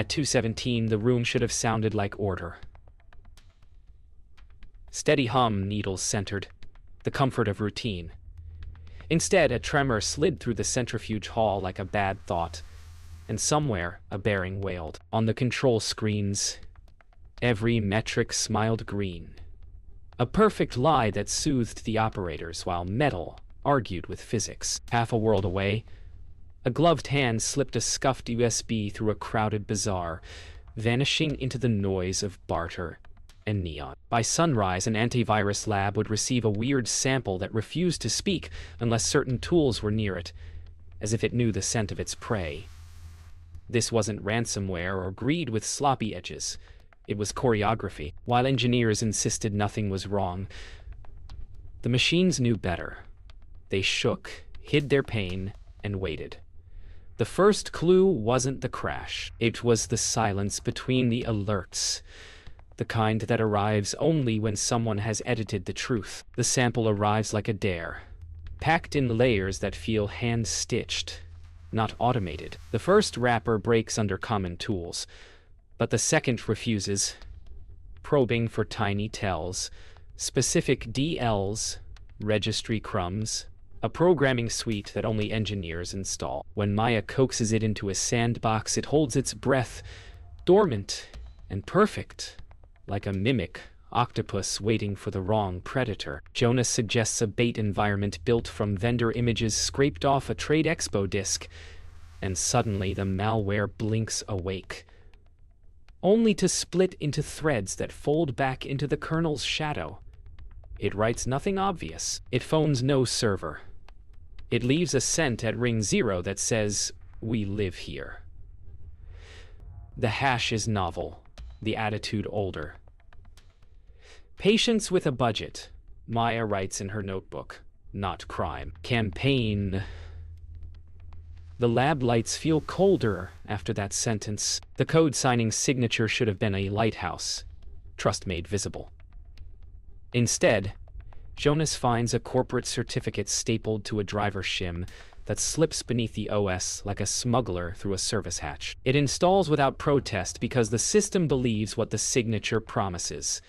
At 2:17, the room should have sounded like order. Steady hum, needles centered, the comfort of routine. Instead, a tremor slid through the centrifuge hall like a bad thought, and somewhere a bearing wailed. On the control screens, every metric smiled green. A perfect lie that soothed the operators while metal argued with physics. Half a world away, a gloved hand slipped a scuffed USB through a crowded bazaar, vanishing into the noise of barter and neon. By sunrise, an antivirus lab would receive a weird sample that refused to speak unless certain tools were near it, as if it knew the scent of its prey. This wasn't ransomware or greed with sloppy edges. It was choreography. While engineers insisted nothing was wrong, the machines knew better. They shook, hid their pain, and waited. The first clue wasn't the crash. It was the silence between the alerts, the kind that arrives only when someone has edited the truth. The sample arrives like a dare, packed in layers that feel hand-stitched, not automated. The first wrapper breaks under common tools, but the second refuses, probing for tiny tells, specific DLs, registry crumbs, a programming suite that only engineers install. When Maya coaxes it into a sandbox, it holds its breath, dormant and perfect, like a mimic octopus waiting for the wrong predator. Jonas suggests a bait environment built from vendor images scraped off a Trade Expo disc, and suddenly the malware blinks awake, only to split into threads that fold back into the kernel's shadow. It writes nothing obvious. It phones no server. It leaves a scent at ring 0 that says, "We live here." The hash is novel, the attitude older. Patience with a budget, Maya writes in her notebook, not crime. Campaign. The lab lights feel colder after that sentence. The code signing signature should have been a lighthouse, trust made visible. Instead, Jonas finds a corporate certificate stapled to a driver shim that slips beneath the OS like a smuggler through a service hatch. It installs without protest because the system believes what the signature promises.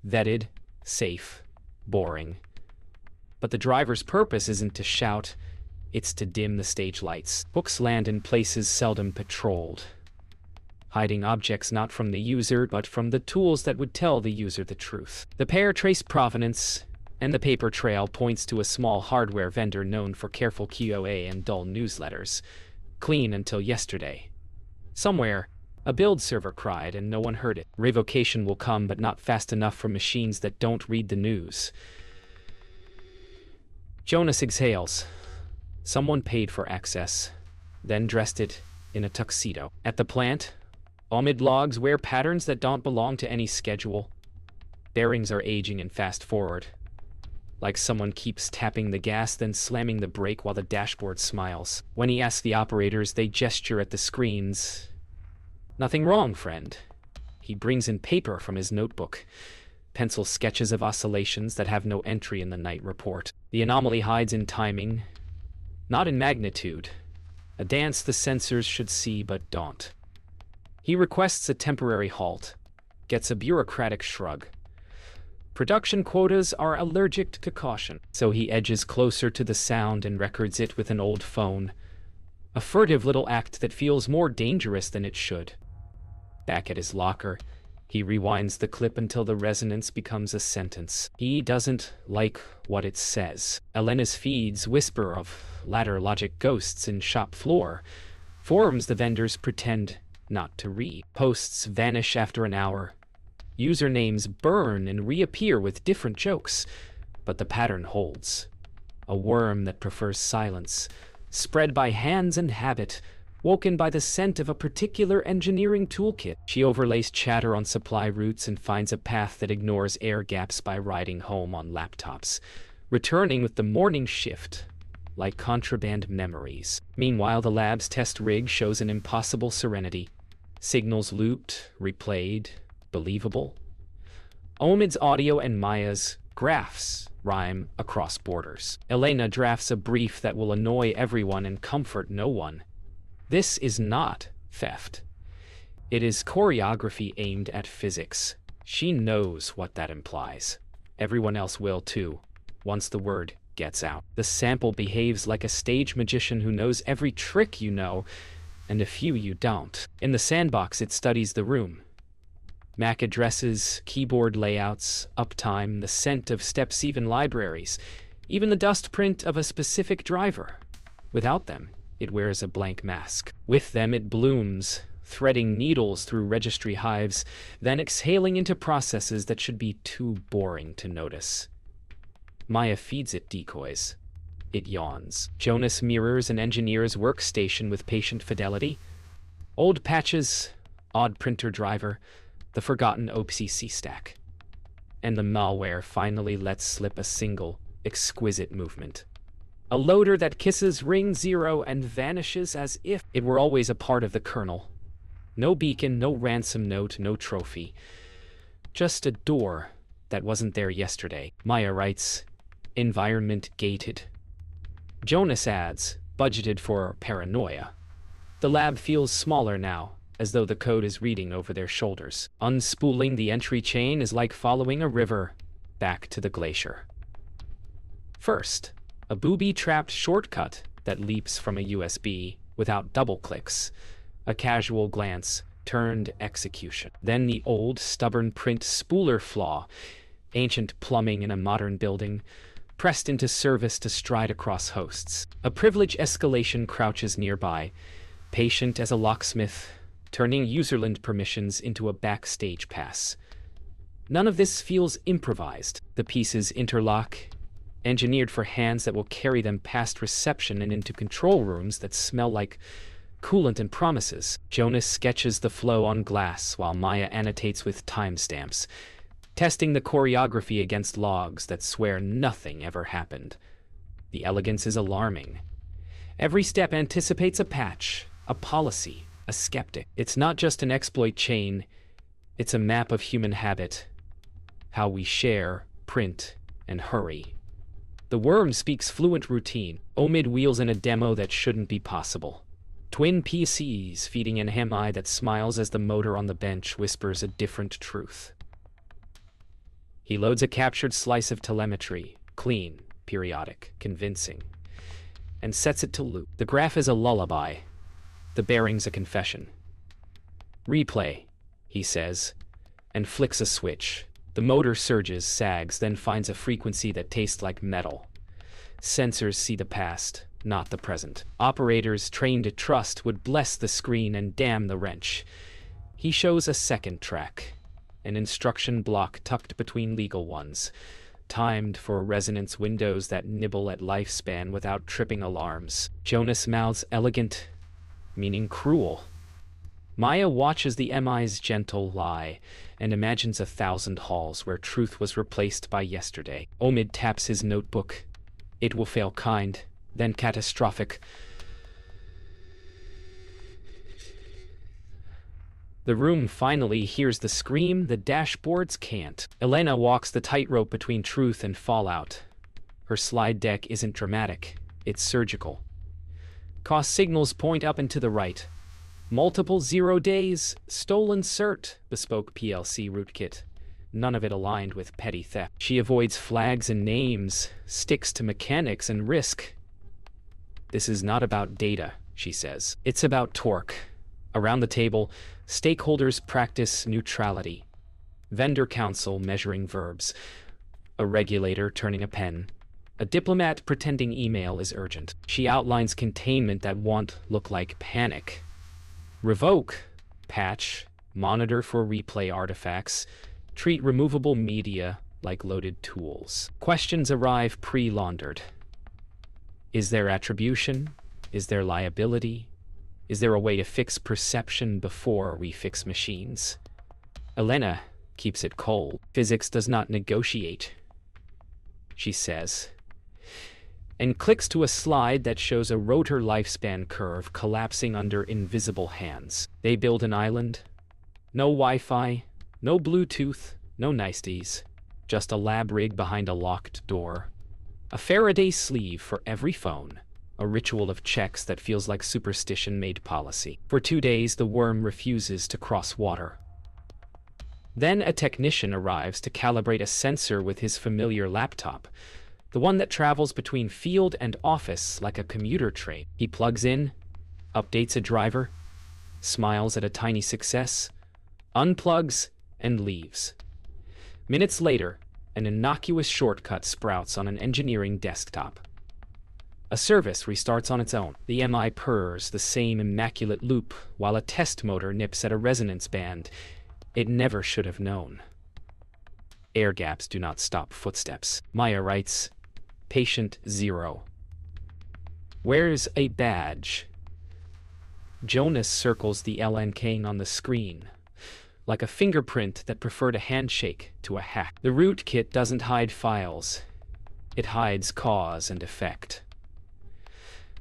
Vetted, safe, boring. But the driver's purpose isn't to shout, it's to dim the stage lights. Hooks land in places seldom patrolled, hiding objects not from the user but from the tools that would tell the user the truth. The pair trace provenance, and the paper trail points to a small hardware vendor known for careful QA and dull newsletters. Clean until yesterday. Somewhere, a build server cried and no one heard it. Revocation will come, but not fast enough for machines that don't read the news. Jonas exhales. Someone paid for access, then dressed it in a tuxedo. At the plant, OMID logs wear patterns that don't belong to any schedule. Bearings are aging and fast forward, like someone keeps tapping the gas then slamming the brake while the dashboard smiles. When he asks the operators, they gesture at the screens. Nothing wrong, friend. He brings in paper from his notebook, pencil sketches of oscillations that have no entry in the night report. The anomaly hides in timing, not in magnitude, a dance the sensors should see but don't. He requests a temporary halt, gets a bureaucratic shrug. Production quotas are allergic to caution, so he edges closer to the sound and records it with an old phone, a furtive little act that feels more dangerous than it should. Back at his locker, he rewinds the clip until the resonance becomes a sentence. He doesn't like what it says. Elena's feeds whisper of ladder logic ghosts in shop floor. Forums the vendors pretend not to read. Posts vanish after an hour. Usernames burn and reappear with different jokes, but the pattern holds. A worm that prefers silence, spread by hands and habit, woken by the scent of a particular engineering toolkit. She overlays chatter on supply routes and finds a path that ignores air gaps by riding home on laptops, returning with the morning shift, like contraband memories. Meanwhile, the lab's test rig shows an impossible serenity. Signals looped, replayed, believable. Omid's audio and Maya's graphs rhyme across borders. Elena drafts a brief that will annoy everyone and comfort no one. This is not theft. It is choreography aimed at physics. She knows what that implies. Everyone else will too, once the word gets out. The sample behaves like a stage magician who knows every trick you know, and a few you don't. In the sandbox, it studies the room. MAC addresses, keyboard layouts, uptime, the scent of steps, even libraries, even the dust print of a specific driver. Without them, it wears a blank mask. With them, it blooms, threading needles through registry hives, then exhaling into processes that should be too boring to notice. Maya feeds it decoys. It yawns. Jonas mirrors an engineer's workstation with patient fidelity. Old patches, odd printer driver, the forgotten OPC stack. And the malware finally lets slip a single, exquisite movement. A loader that kisses ring 0 and vanishes as if it were always a part of the kernel. No beacon, no ransom note, no trophy. Just a door that wasn't there yesterday. Maya writes, environment gated. Jonas adds, budgeted for paranoia. The lab feels smaller now, as though the code is reading over their shoulders. Unspooling the entry chain is like following a river back to the glacier. First, a booby-trapped shortcut that leaps from a USB without double clicks. A casual glance turned execution. Then the old, stubborn print spooler flaw, ancient plumbing in a modern building, pressed into service to stride across hosts. A privilege escalation crouches nearby, patient as a locksmith, turning userland permissions into a backstage pass. None of this feels improvised. The pieces interlock, engineered for hands that will carry them past reception and into control rooms that smell like coolant and promises. Jonas sketches the flow on glass while Maya annotates with timestamps, testing the choreography against logs that swear nothing ever happened. The elegance is alarming. Every step anticipates a patch, a policy, a skeptic. It's not just an exploit chain, it's a map of human habit, how we share, print, and hurry. The worm speaks fluent routine. Omid wheels in a demo that shouldn't be possible. Twin PCs feeding an HMI that smiles as the motor on the bench whispers a different truth. He loads a captured slice of telemetry, clean, periodic, convincing, and sets it to loop. The graph is a lullaby, the bearing's a confession. Replay, he says, and flicks a switch. The motor surges, sags, then finds a frequency that tastes like metal. Sensors see the past, not the present. Operators trained to trust would bless the screen and damn the wrench. He shows a second track, an instruction block tucked between legal ones, timed for resonance windows that nibble at lifespan without tripping alarms. Jonas mouths elegant, meaning cruel. Maya watches the MI's gentle lie and imagines 1,000 halls where truth was replaced by yesterday. Omid taps his notebook. It will fail kind, then catastrophic. The room finally hears the scream the dashboards can't. Elena walks the tightrope between truth and fallout. Her slide deck isn't dramatic, it's surgical. Cost signals point up and to the right. Multiple 0 days, stolen cert, bespoke PLC rootkit. None of it aligned with petty theft. She avoids flags and names, sticks to mechanics and risk. This is not about data, she says. It's about torque. Around the table, stakeholders practice neutrality. Vendor counsel measuring verbs. A regulator turning a pen. A diplomat pretending email is urgent. She outlines containment that won't look like panic. Revoke, patch, monitor for replay artifacts, treat removable media like loaded tools. Questions arrive pre-laundered. Is there attribution? Is there liability? Is there a way to fix perception before we fix machines? Elena keeps it cold. Physics does not negotiate, she says, and clicks to a slide that shows a rotor lifespan curve collapsing under invisible hands. They build an island. No Wi-Fi, no Bluetooth, no niceties. Just a lab rig behind a locked door. A Faraday sleeve for every phone. a ritual of checks that feels like superstition made policy. For 2 days, the worm refuses to cross water. Then a technician arrives to calibrate a sensor with his familiar laptop, the one that travels between field and office like a commuter train. He plugs in, updates a driver, smiles at a tiny success, unplugs, and leaves. Minutes later, an innocuous shortcut sprouts on an engineering desktop. A service restarts on its own. The MI purrs the same immaculate loop while a test motor nips at a resonance band it never should have known. Air gaps do not stop footsteps. Maya writes, "Patient 0. Where's a badge?" Jonas circles the LNK on the screen, like a fingerprint that preferred a handshake to a hack. The rootkit doesn't hide files. It hides cause and effect.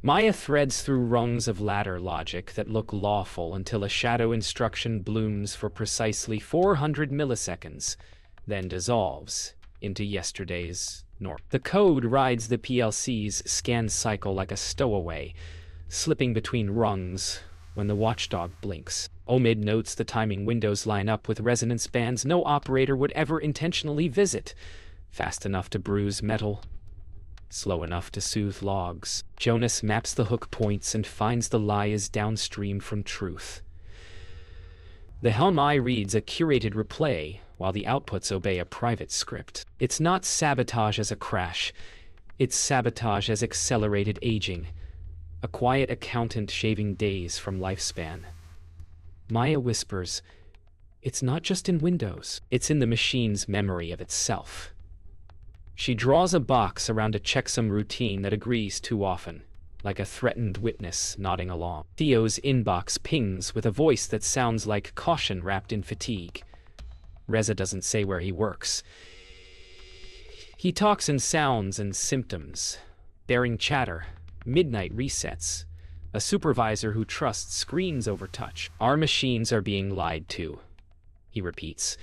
Maya threads through rungs of ladder logic that look lawful until a shadow instruction blooms for precisely 400 milliseconds, then dissolves into yesterday's norm. The code rides the PLC's scan cycle like a stowaway, slipping between rungs when the watchdog blinks. Omid notes the timing windows line up with resonance bands no operator would ever intentionally visit, fast enough to bruise metal, slow enough to soothe logs. Jonas maps the hook points and finds the lie is downstream from truth. The Helm I reads a curated replay, while the outputs obey a private script. It's not sabotage as a crash, it's sabotage as accelerated aging, a quiet accountant shaving days from lifespan. Maya whispers, "It's not just in Windows, it's in the machine's memory of itself." She draws a box around a checksum routine that agrees too often, like a threatened witness nodding along. Theo's inbox pings with a voice that sounds like caution wrapped in fatigue. Reza doesn't say where he works. He talks in sounds and symptoms, bearing chatter, midnight resets, a supervisor who trusts screens over touch. "Our machines are being lied to," he repeats,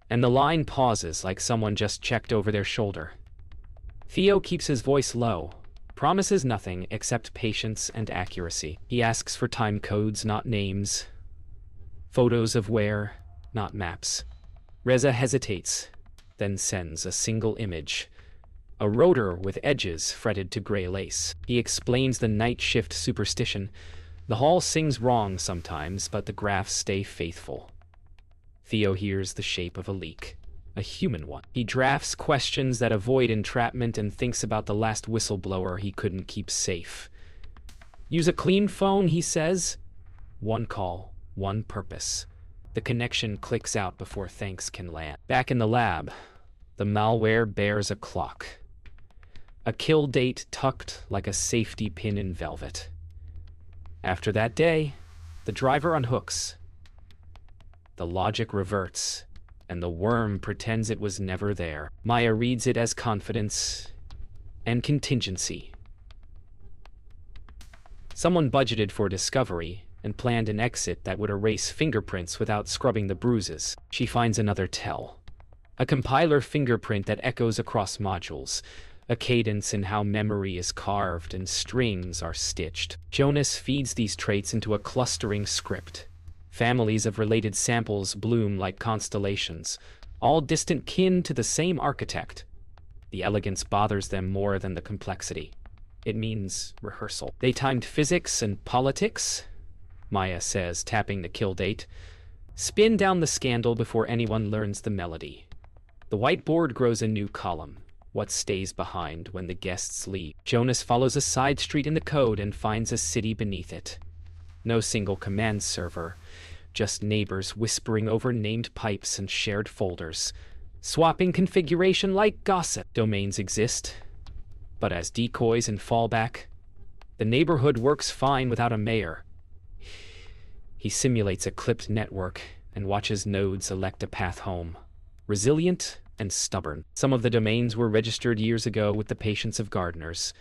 and the line pauses like someone just checked over their shoulder. Theo keeps his voice low, promises nothing except patience and accuracy. He asks for time codes, not names, photos of where, not maps. Reza hesitates, then sends a single image, a rotor with edges fretted to gray lace. He explains the night shift superstition. The hall sings wrong sometimes, but the graphs stay faithful. Theo hears the shape of a leak, a human one. He drafts questions that avoid entrapment and thinks about the last whistleblower he couldn't keep safe. "Use a clean phone," he says. One call, one purpose. The connection clicks out before thanks can land. Back in the lab, the malware bears a clock. A kill date tucked like a safety pin in velvet. After that day, the driver unhooks. The logic reverts, and the worm pretends it was never there. Maya reads it as confidence and contingency. Someone budgeted for discovery and planned an exit that would erase fingerprints without scrubbing the bruises. She finds another tell. A compiler fingerprint that echoes across modules, a cadence in how memory is carved and strings are stitched. Jonas feeds these traits into a clustering script. Families of related samples bloom like constellations, all distant kin to the same architect. The elegance bothers them more than the complexity. It means rehearsal. They timed physics and politics, Maya says, tapping the kill date. Spin down the scandal before anyone learns the melody. The whiteboard grows a new column. What stays behind when the guests leave? Jonas follows a side street in the code and finds a city beneath it. No single command server, just neighbors whispering over named pipes and shared folders, swapping configuration like gossip. Domains exist, but as decoys and fallback, the neighborhood works fine without a mayor. He simulates a clipped network and watches nodes elect a path home, resilient and stubborn. Some of the domains were registered years ago with the patience of gardeners.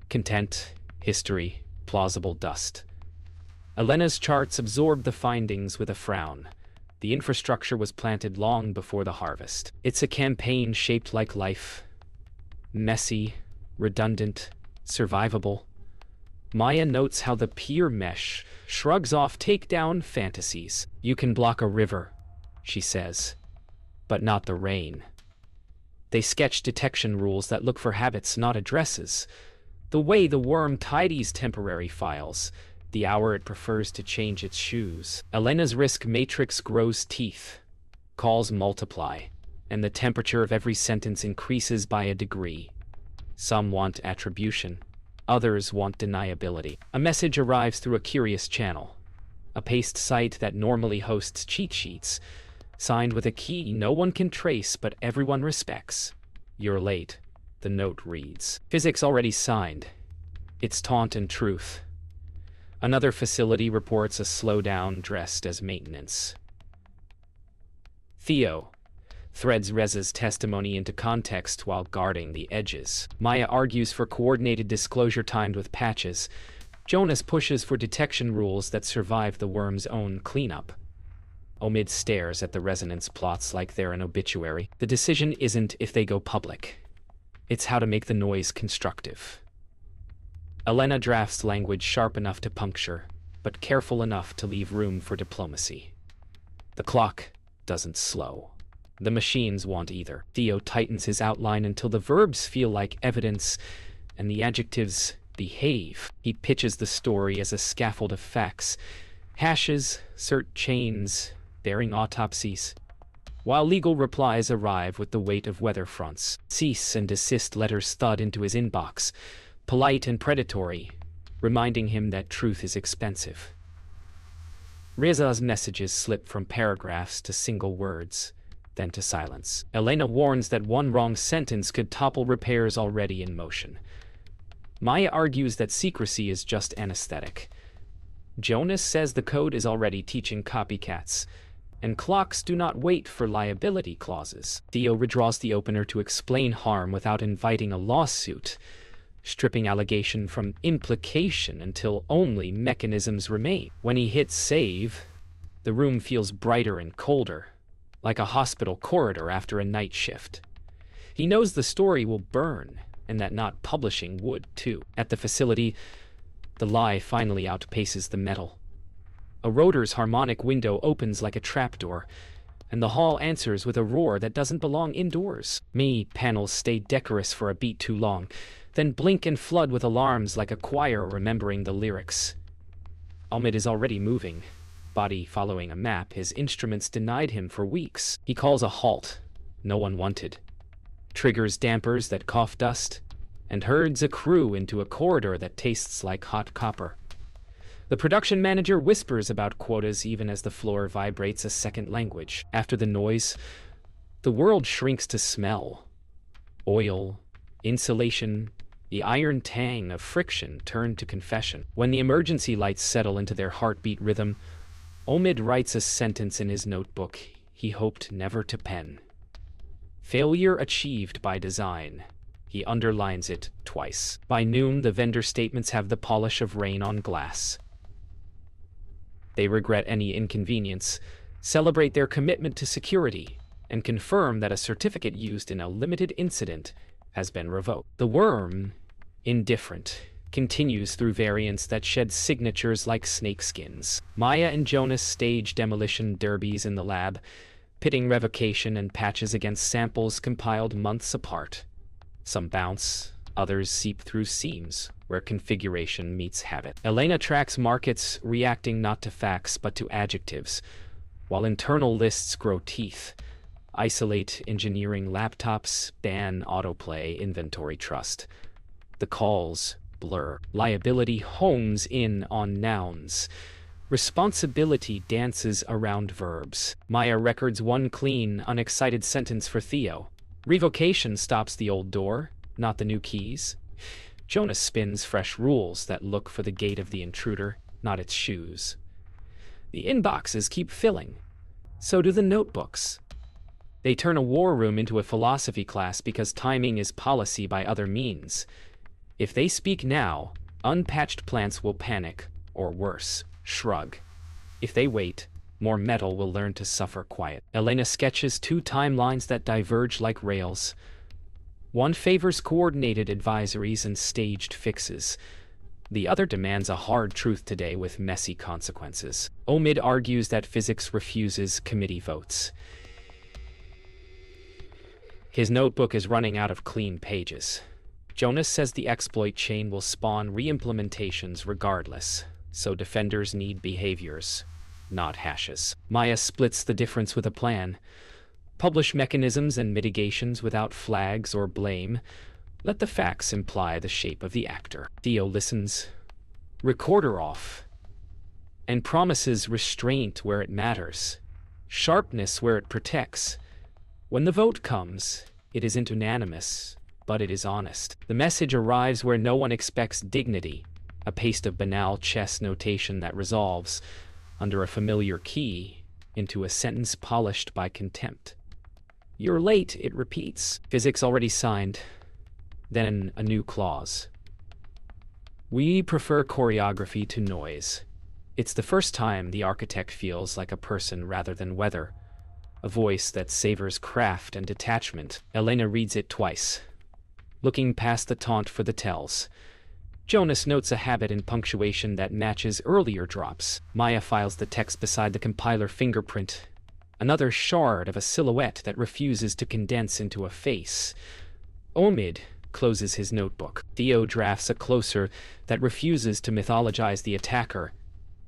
Content, history, plausible dust. Elena's charts absorbed the findings with a frown. The infrastructure was planted long before the harvest. It's a campaign shaped like life. Messy, redundant, survivable. Maya notes how the peer mesh shrugs off takedown fantasies. You can block a river, she says, but not the rain. They sketch detection rules that look for habits, not addresses. The way the worm tidies temporary files, the hour it prefers to change its shoes. Elena's risk matrix grows teeth. Calls multiply, and the temperature of every sentence increases by a degree. Some want attribution. Others want deniability. A message arrives through a curious channel. A paste site that normally hosts cheat sheets, signed with a key no one can trace but everyone respects. You're late, the note reads. Physics already signed. It's taunt and truth. Another facility reports a slowdown dressed as maintenance. Theo threads Reza's testimony into context while guarding the edges. Maya argues for coordinated disclosure timed with patches. Jonas pushes for detection rules that survive the worm's own cleanup. Omid stares at the resonance plots like they're an obituary. The decision isn't if they go public. It's how to make the noise constructive. Elena drafts language sharp enough to puncture, but careful enough to leave room for diplomacy. The clock doesn't slow. The machines won't either. Theo tightens his outline until the verbs feel like evidence and the adjectives behave. He pitches the story as a scaffold of facts. Hashes, cert chains, bearing autopsies. While legal replies arrive with the weight of weather fronts. Cease and desist letters thud into his inbox, polite and predatory, reminding him that truth is expensive. Reza's messages slip from paragraphs to single words, then to silence. Elena warns that one wrong sentence could topple repairs already in motion. Maya argues that secrecy is just anesthetic. Jonas says the code is already teaching copycats, and clocks do not wait for liability clauses. Theo redraws the opener to explain harm without inviting a lawsuit, stripping allegation from implication until only mechanisms remain. When he hits save, the room feels brighter and colder, like a hospital corridor after a night shift. He knows the story will burn, and that not publishing would, too. At the facility, the lie finally outpaces the metal. A rotor's harmonic window opens like a trapdoor, and the hall answers with a roar that doesn't belong indoors. Panels stay decorous for a beat too long, then blink and flood with alarms like a choir remembering the lyrics. Omid is already moving, body following a map his instruments denied him for weeks. He calls a halt no one wanted, triggers dampers that cough dust, and herds a crew into a corridor that tastes like hot copper. The production manager whispers about quotas even as the floor vibrates a second language. After the noise, the world shrinks to smell. Oil, insulation, the iron tang of friction turn to confession. When the emergency lights settle into their heartbeat rhythm, Omid writes a sentence in his notebook he hoped never to pen. Failure achieved by design. He underlines it twice. By noon, the vendor statements have the polish of rain on glass. They regret any inconvenience, celebrate their commitment to security, and confirm that a certificate used in a limited incident has been revoked. The worm, indifferent, continues through variants that shed signatures like snakeskins. Maya and Jonas stage demolition derbies in the lab, pitting revocation and patches against samples compiled months apart. Some bounce, others seep through seams, where configuration meets habit. Elena tracks markets, reacting not to facts but to adjectives, while internal lists grow teeth. Isolate engineering laptops, ban autoplay, inventory trust. The calls blur. Liability hones in on nouns. Responsibility dances around verbs. Maya records one clean, unexcited sentence for Theo. Revocation stops the old door, not the new keys. Jonas spins fresh rules that look for the gait of the intruder, not its shoes. The inboxes keep filling. So do the notebooks. They turn a war room into a philosophy class because timing is policy by other means. If they speak now, unpatched plants will panic, or worse, shrug. If they wait, more metal will learn to suffer quiet. Elena sketches two timelines that diverge like rails. One favors coordinated advisories and staged fixes. The other demands a hard truth today with messy consequences. Omid argues that physics refuses committee votes. His notebook is running out of clean pages. Jonas says the exploit chain will spawn re-implementations regardless, so defenders need behaviors, not hashes. Maya splits the difference with a plan. Publish mechanisms and mitigations without flags or blame. Let the facts imply the shape of the actor. Theo listens, recorder off, and promises restraint where it matters, sharpness where it protects. When the vote comes, it isn't unanimous, but it is honest. The message arrives where no one expects dignity, a paste of banal chess notation that resolves, under a familiar key, into a sentence polished by contempt. You're late, it repeats. Physics already signed. Then a new clause. We prefer choreography to noise. It's the first time the architect feels like a person rather than weather. A voice that savors craft and detachment. Elena reads it twice, looking past the taunt for the tells. Jonas notes a habit in punctuation that matches earlier drops. Maya files the text beside the compiler fingerprint. Another shard of a silhouette that refuses to condense into a face. Omid closes his notebook. Theo drafts a closer that refuses to mythologize the attacker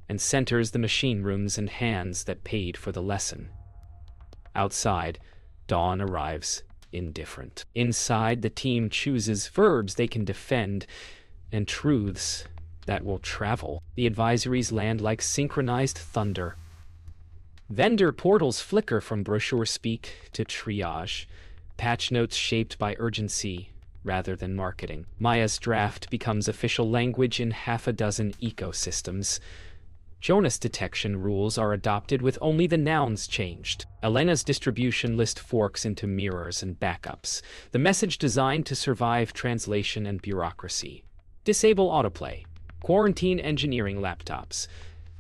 and centers the machine rooms and hands that paid for the lesson. Outside, Dawn arrives, indifferent. Inside, the team chooses verbs they can defend and truths that will travel. The advisories land like synchronized thunder. Vendor portals flicker from brochure speak to triage, patch notes shaped by urgency rather than marketing. Maya's draft becomes official language in half a dozen ecosystems. Jonas detection rules are adopted with only the nouns changed. Elena's distribution list forks into mirrors and backups, the message designed to survive translation and bureaucracy. Disable autoplay, quarantine engineering laptops,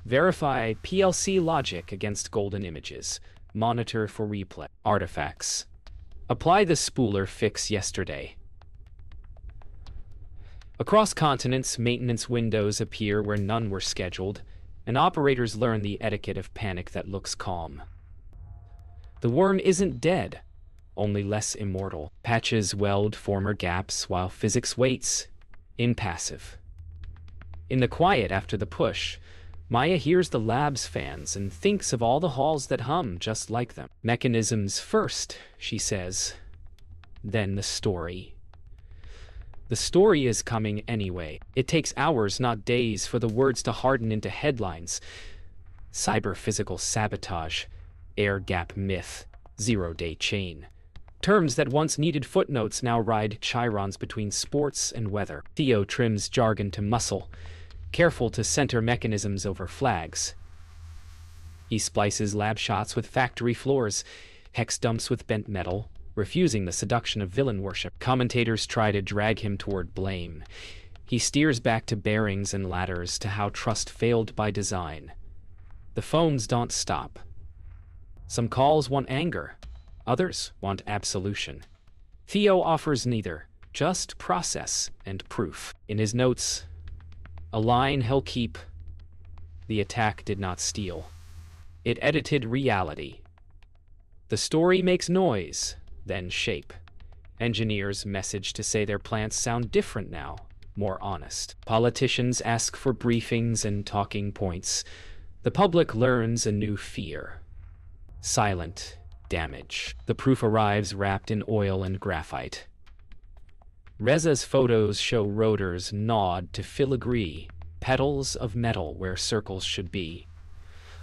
verify PLC logic against golden images, monitor for replay artifacts. Apply the spooler fix yesterday. Across continents, maintenance windows appear where none were scheduled, and operators learn the etiquette of panic that looks calm. The worm isn't dead, only less immortal. Patches weld former gaps while physics waits, impassive. In the quiet after the push, Maya hears the lab's fans and thinks of all the halls that hum just like them. Mechanisms first, she says. Then the story. The story is coming anyway. It takes hours, not days, for the words to harden into headlines. Cyber-physical sabotage, air gap myth, zero-day chain. Terms that once needed footnotes now ride chirons between sports and weather. Theo trims jargon to muscle, careful to center mechanisms over flags. He splices lab shots with factory floors, hex dumps with bent metal, refusing the seduction of villain worship. Commentators try to drag him toward blame. He steers back to bearings and ladders, to how trust failed by design. The phones don't stop. Some calls want anger, others want absolution. Theo offers neither, just process and proof. In his notes, a line he'll keep: the attack did not steal. It edited reality. The story makes noise, then shape. Engineers message to say their plants sound different now, more honest. Politicians ask for briefings and talking points. The public learns a new fear. Silent damage. The proof arrives wrapped in oil and graphite. Reza's photos show rotors gnawed to filigree, petals of metal where circles should be.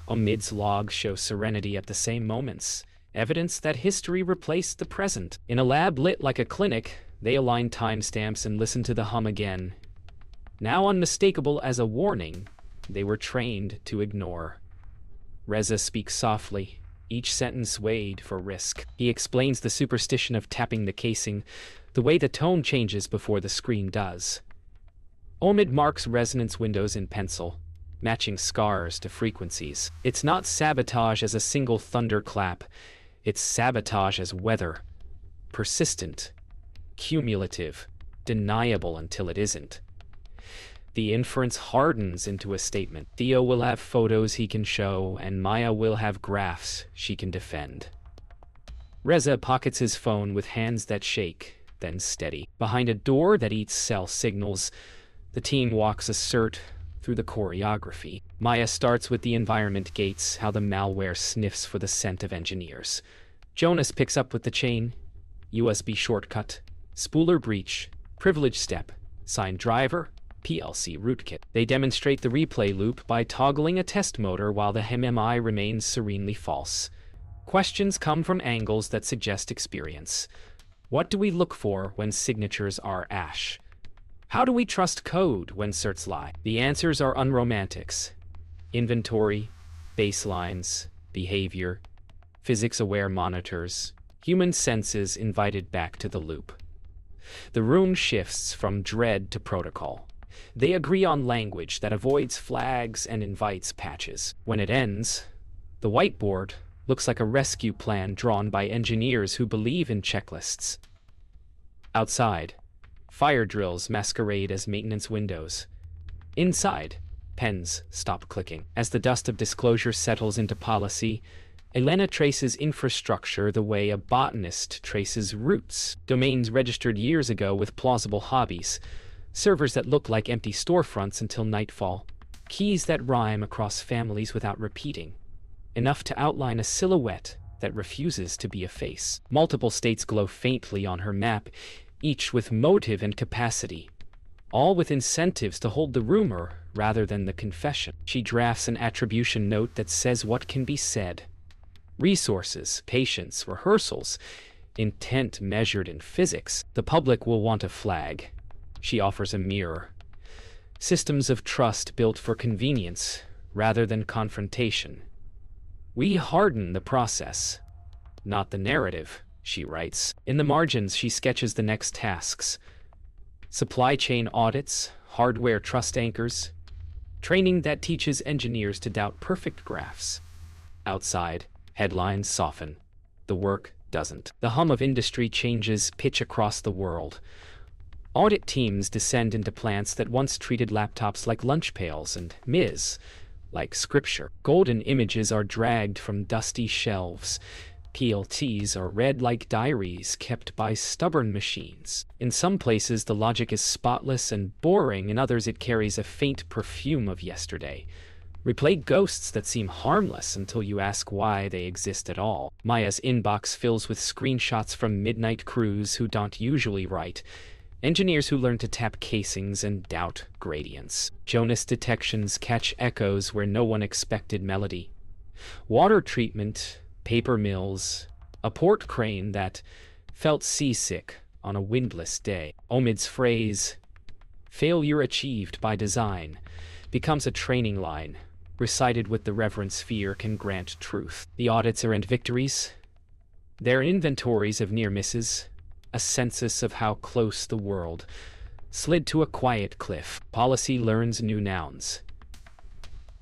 Omid's logs show serenity at the same moments, evidence that history replaced the present. In a lab lit like a clinic, they align timestamps and listen to the hum again. Now unmistakable as a warning, they were trained to ignore. Reza speaks softly, each sentence weighed for risk. He explains the superstition of tapping the casing, the way the tone changes before the screen does. Omid marks resonance windows in pencil, matching scars to frequencies. It's not sabotage as a single thunderclap. It's sabotage as weather. Persistent, cumulative, deniable until it isn't. The inference hardens into a statement. Theo will have photos he can show, and Maya will have graphs she can defend. Reza pockets his phone with hands that shake, then steady. Behind a door that eats cell signals, the team walks assert through the choreography. Maya starts with the environment gates, how the malware sniffs for the scent of engineers. Jonas picks up with the chain, USB shortcut, spooler breach, privilege step, signed driver, PLC rootkit. They demonstrate the replay loop by toggling a test motor while the MMI remains serenely false. Questions come from angles that suggest experience. What do we look for when signatures are ash? How do we trust code when certs lie? The answers are unromantics. Inventory, baselines, behavior, physics-aware monitors, human senses invited back to the loop. The room shifts from dread to protocol. They agree on language that avoids flags and invites patches. When it ends, the whiteboard looks like a rescue plan drawn by engineers who believe in checklists. Outside, fire drills masquerade as maintenance windows. Inside, pens stop clicking. As the dust of disclosure settles into policy, Elena traces infrastructure the way a botanist traces roots. Domains registered years ago with plausible hobbies. Servers that look like empty storefronts until nightfall. Keys that rhyme across families without repeating. Enough to outline a silhouette that refuses to be a face. Multiple states glow faintly on her map, each with motive and capacity. All with incentives to hold the rumor rather than the confession. She drafts an attribution note that says what can be said. Resources, patience, rehearsals, intent measured in physics. The public will want a flag. She offers a mirror. Systems of trust built for convenience rather than confrontation. We harden the process, not the narrative, she writes. In the margins, she sketches the next tasks. Supply chain audits, hardware trust anchors, training that teaches engineers to doubt perfect graphs. Outside, headlines soften. The work doesn't. The hum of industry changes pitch across the world. Audit teams descend into plants that once treated laptops like lunch pails and Ms. like scripture. Golden images are dragged from dusty shelves. PLTs are read like diaries kept by stubborn machines. In some places, the logic is spotless and boring. In others, it carries a faint perfume of yesterday. Replay ghosts that seem harmless until you ask why they exist at all. Maya's inbox fills with screenshots from midnight crews who don't usually write. Engineers who learn to tap casings and doubt gradients. Jonas detections catch echoes where no one expected melody. Water treatment, paper mills, a port crane that felt seasick on a windless day. Omid's phrase, "failure achieved by design," becomes a training line. Recited with the reverence fear can grant truth. The audits are and victories. They're inventories of near misses. A census of how close the world slid to a quiet cliff. Policy learns new nouns.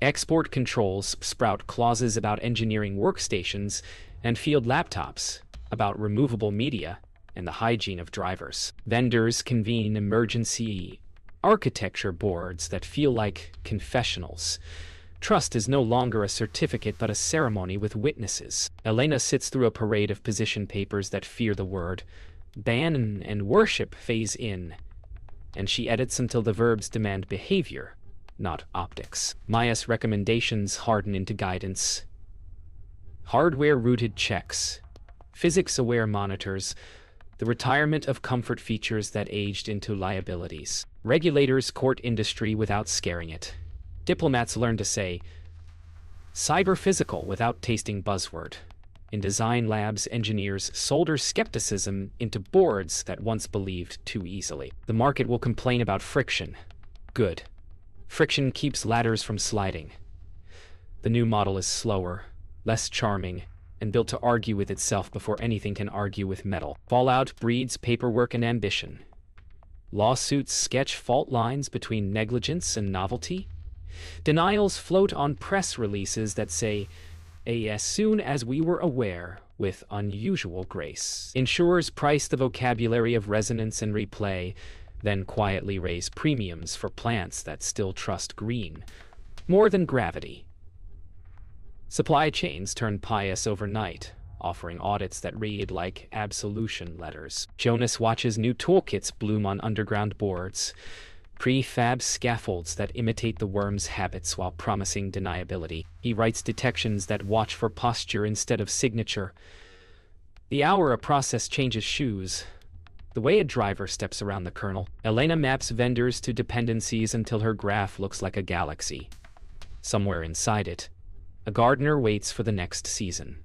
Export controls sprout clauses about engineering workstations and field laptops, about removable media and the hygiene of drivers. Vendors convene emergency architecture boards that feel like confessionals. Trust is no longer a certificate but a ceremony with witnesses. Elena sits through a parade of position papers that fear the word. Ban and worship phase in, and she edits until the verbs demand behavior, not optics. Maya's recommendations harden into guidance. Hardware-rooted checks, physics-aware monitors, the retirement of comfort features that aged into liabilities. Regulators court industry without scaring it. Diplomats learn to say cyber-physical without tasting buzzword. In design labs, engineers solder skepticism into boards that once believed too easily. The market will complain about friction. Good. Friction keeps ladders from sliding. The new model is slower, less charming, and built to argue with itself before anything can argue with metal. Fallout breeds paperwork and ambition. Lawsuits sketch fault lines between negligence and novelty. Denials float on press releases that say, as soon as we were aware, with unusual grace. Insurers price the vocabulary of resonance and replay. then quietly raise premiums for plants that still trust green more than gravity. Supply chains turn pious overnight, offering audits that read like absolution letters. Jonas watches new toolkits bloom on underground boards, prefab scaffolds that imitate the worm's habits while promising deniability. He writes detections that watch for posture instead of signature. The hour a process changes shoes, the way a driver steps around the kernel. Elena maps vendors to dependencies until her graph looks like a galaxy. Somewhere inside it, a gardener waits for the next season.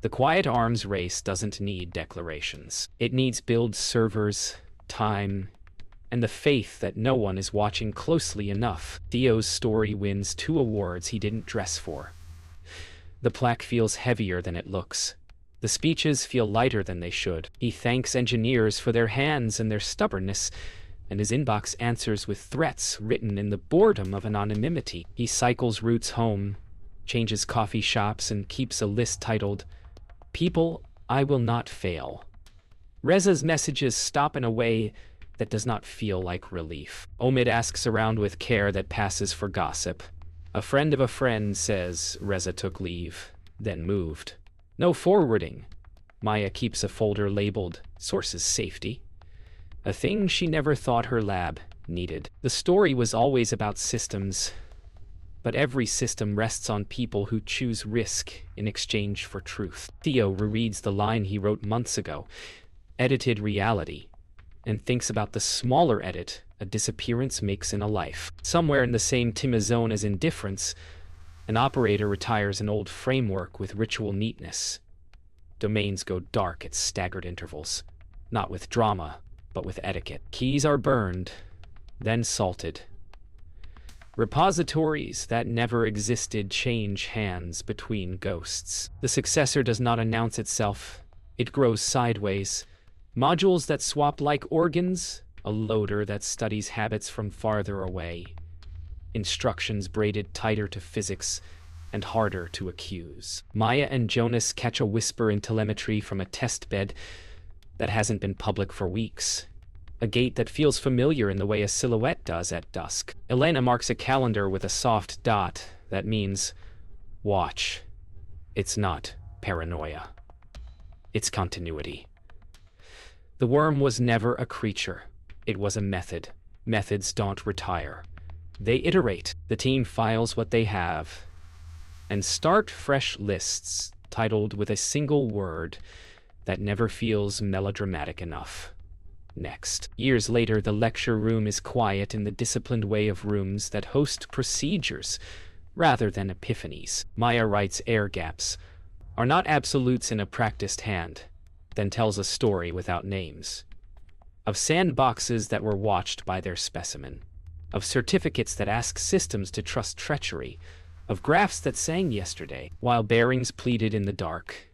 The quiet arms race doesn't need declarations. It needs build servers, time, and the faith that no one is watching closely enough. Theo's story wins 2 awards he didn't dress for. The plaque feels heavier than it looks. The speeches feel lighter than they should. He thanks engineers for their hands and their stubbornness, and his inbox answers with threats written in the boredom of anonymity. He cycles routes home, changes coffee shops, and keeps a list titled, "People I Will Not Fail." Reza's messages stop in a way that does not feel like relief. Omid asks around with care that passes for gossip. A friend of a friend says Reza took leave, then moved. No forwarding. Maya keeps a folder labeled Sources Safety, a thing she never thought her lab needed. The story was always about systems, but every system rests on people who choose risk in exchange for truth. Theo rereads the line he wrote months ago, edited reality, and thinks about the smaller edit a disappearance makes in a life. Somewhere in the same time zone as indifference, an operator retires an old framework with ritual neatness. Domains go dark at staggered intervals, not with drama, but with etiquette. Keys are burned, then salted. Repositories that never existed change hands between ghosts. The successor does not announce itself. It grows sideways. Modules that swap like organs, a loader that studies habits from farther away. Instructions braided tighter to physics and harder to accuse. Maya and Jonas catch a whisper in telemetry from a test bed that hasn't been public for weeks. A gate that feels familiar in the way a silhouette does at dusk. Elena marks a calendar with a soft dot that means, watch. It's not paranoia. It's continuity. The worm was never a creature. It was a method. Methods don't retire. They iterate. The team files what they have and start fresh lists titled with a single word that never feels melodramatic enough. Next. Years later, the lecture room is quiet in the disciplined way of rooms that host procedures rather than epiphanies. Maya writes air gaps are not absolutes in a practiced hand, then tells a story without names. Of sandboxes that were watched by their specimen. Of certificates that ask systems to trust treachery. Of graphs that sang yesterday, while bearings pleaded in the dark.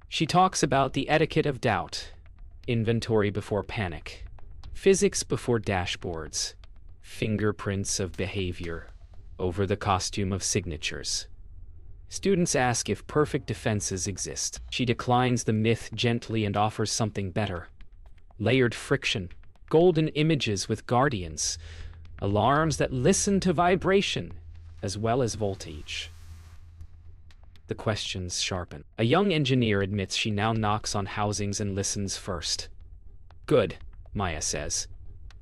She talks about the etiquette of doubt, inventory before panic, physics before dashboards, fingerprints of behavior over the costume of signatures. Students ask if perfect defenses exist. She declines the myth gently and offers something better. Layered friction, golden images with guardians, alarms that listen to vibration as well as voltage. The questions sharpen. A young engineer admits she now knocks on housings and listens first. Good, Maya says.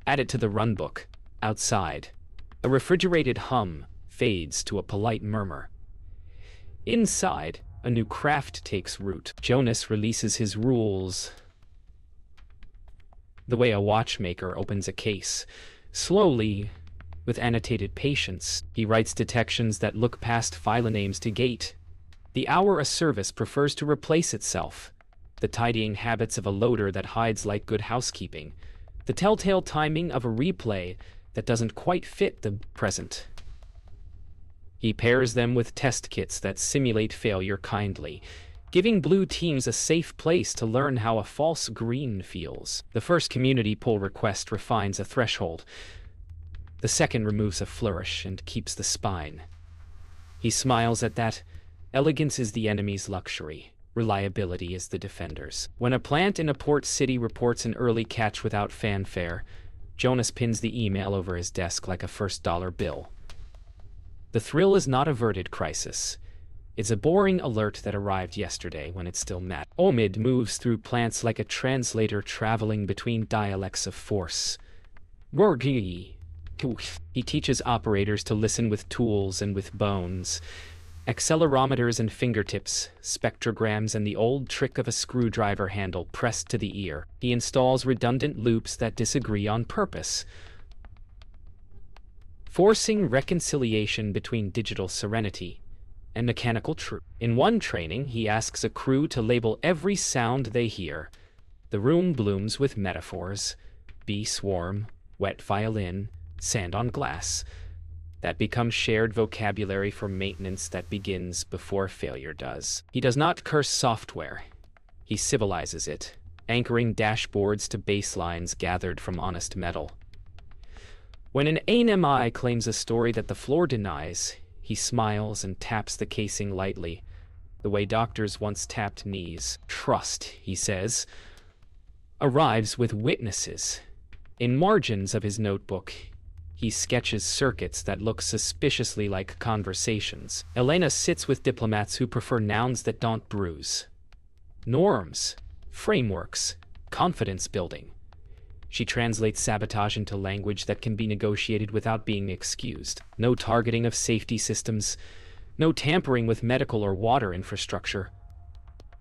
Add it to the runbook. Outside, a refrigerated hum fades to a polite murmur. Inside, a new craft takes root. Jonas releases his rules. The way a watchmaker opens a case, slowly, with annotated patience. He writes detections that look past file names to gate. The hour a service prefers to replace itself. The tidying habits of a loader that hides like good housekeeping. The telltale timing of a replay that doesn't quite fit the present. He pairs them with test kits that simulate failure kindly, giving blue teams a safe place to learn how a false green feels. The first community pull request refines a threshold. The second removes a flourish and keeps the spine. He smiles at that. Elegance is the enemy's luxury. Reliability is the defenders. When a plant in a port city reports an early catch without fanfare, Jonas pins the email over his desk like a $1 bill. The thrill is not averted crisis. It's a boring alert that arrived yesterday when it's still met. Omid moves through plants like a translator traveling between dialects of force. He teaches operators to listen with tools and with bones. Accelerometers and fingertips, spectrograms, and the old trick of a screwdriver handle pressed to the ear. He installs redundant loops that disagree on purpose, forcing reconciliation between digital serenity and mechanical truth. In one training, he asks a crew to label every sound they hear. The room blooms with metaphors: bee swarm, wet violin, sand on glass. That becomes shared vocabulary for maintenance that begins before failure does. He does not curse software. He civilizes it, anchoring dashboards to baselines gathered from honest metal. When an ANMI claims a story that the floor denies, he smiles and taps the casing lightly, the way doctors once tapped knees. Trust, he says, arrives with witnesses. In margins of his notebook, he sketches circuits that look suspiciously like conversations. Elena sits with diplomats who prefer nouns that don't bruise. Norms, frameworks, confidence building. She translates sabotage into language that can be negotiated without being excused. No targeting of safety systems, no tampering with medical or water infrastructure,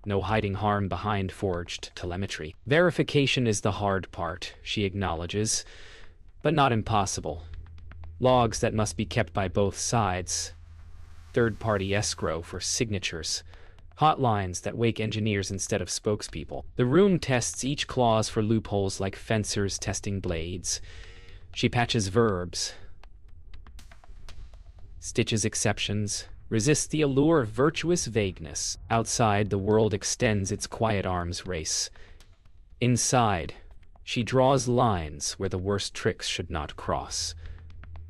no hiding harm behind forged telemetry. Verification is the hard part, she acknowledges, but not impossible. Logs that must be kept by both sides, third-party escrow for signatures, hotlines that wake engineers instead of spokespeople. The room tests each clause for loopholes like fencers testing blades. She patches verbs, stitches exceptions, resists the allure of virtuous vagueness. Outside, the world extends its quiet arms race. Inside, she draws lines where the worst tricks should not cross.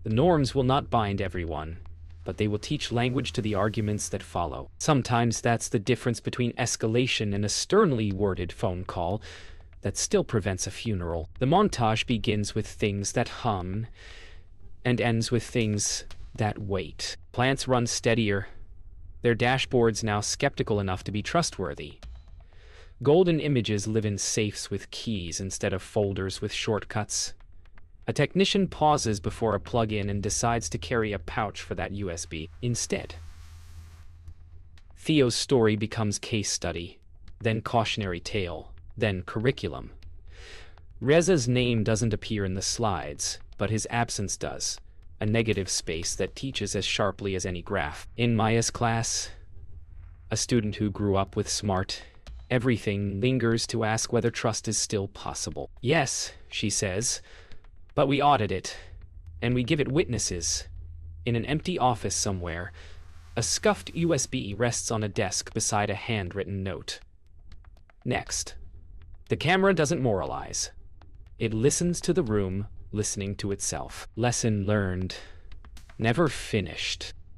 The norms will not bind everyone, but they will teach language to the arguments that follow. Sometimes that's the difference between escalation and a sternly worded phone call that still prevents a funeral. The montage begins with things that hum and ends with things that wait. Plants run steadier, their dashboards now skeptical enough to be trustworthy. Golden images live in safes with keys instead of folders with shortcuts. A technician pauses before a plug-in and decides to carry a pouch for that USB instead. Theo's story becomes case study, then cautionary tale, then curriculum. Reza's name doesn't appear in the slides, but his absence does, a negative space that teaches as sharply as any graph. In Maya's class, a student who grew up with smart everything lingers to ask whether trust is still possible. Yes, she says, but we audit it, and we give it witnesses. In an empty office somewhere, a scuffed USB rests on a desk beside a handwritten note. Next. The camera doesn't moralize. It listens to the room, listening to itself. Lesson learned. Never finished.